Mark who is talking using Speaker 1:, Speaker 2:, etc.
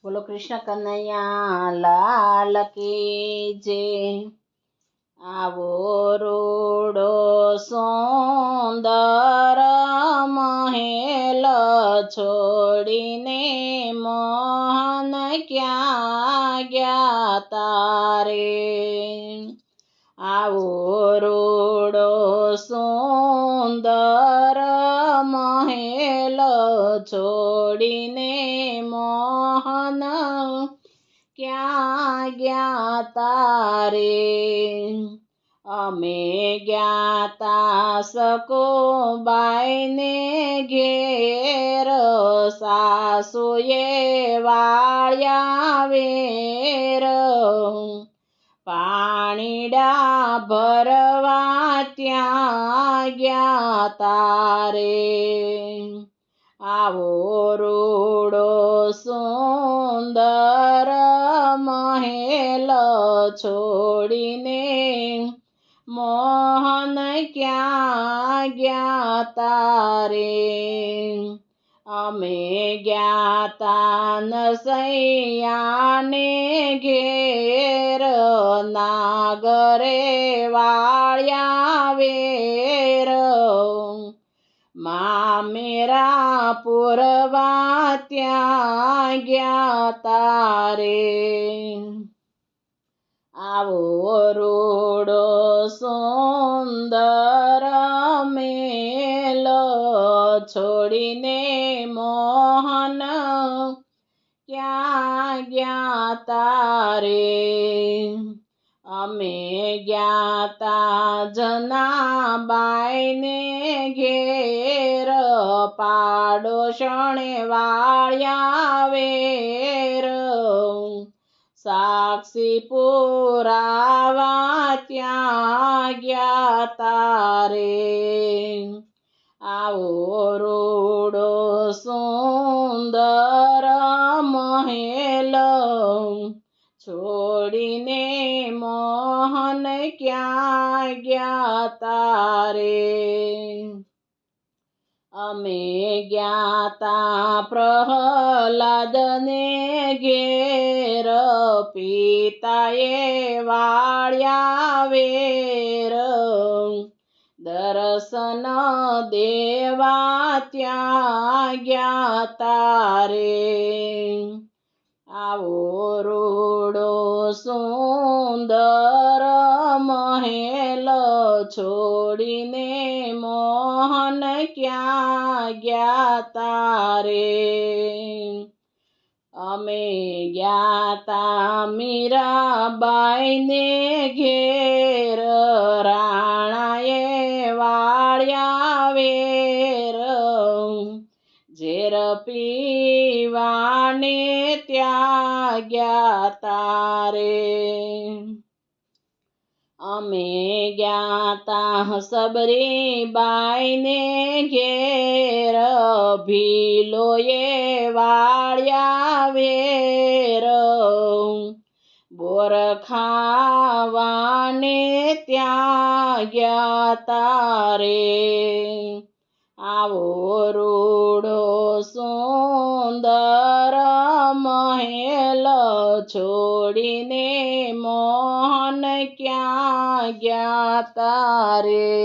Speaker 1: બોલો કૃષ્ણ કનૈયા લાલ કી જય। આવો રૂડો સુંદર મહેલ છોડીને મોહન ક્યાં ગયા તારે। આવો રૂડો સુંદર મહેલ છોડીને મોહન ક્યાં ગયા તારે। અમે ગયા તા સકુબાઈને ઘેર, સાસુએ વાળ્યા વેર। પાણીડા ભરવા ત્યાં ગયા તારે। આવો રૂડો સુંદર મહેલ છોડીને મોહન ક્યાં ગયા તારે। અમે ગયા તા નસૈયાને ઘેર, નાગરે વાળ્યા વેર। મામેરા પૂરવા ત્યાં ગયા તારે। આવો રૂડો સુંદર મહેલ છોડીને મોહન ક્યાં ગયા તારે। અમે ગયા તા જનાબાઈને ઘેર, પાડોશણે વાળ્યા વેર। સાક્ષી પુરાવા ત્યાં ગયા તારે। આવો રૂડો સુંદર મહેલ છોડીને મોહન ક્યાં ગયા તારે। અમે ગયા તા પ્રહલાદને ઘેર, પિતાએ વાળ્યા વેર। દર્શન દેવા ત્યાં ગયા તારે। આવો રૂડો સુંદર મહેલ છોડીને મોહન ક્યાં ગયા તારે। અમે ગયા તા મીરાબાઈને ઘેર, રાણાએ વાળ્યા વેર। ઝેર પીવાને ત્યાં ગયા તારે। અમે ગયા તા સબરીબાઈને ઘેર, ભીલોએ વાળ્યા વેર। બોર ખાવાને ત્યાં ગયા તારે। આવો રૂડો સુંદર મહેલ છોડીને મોહન ક્યાં ગયા તારે।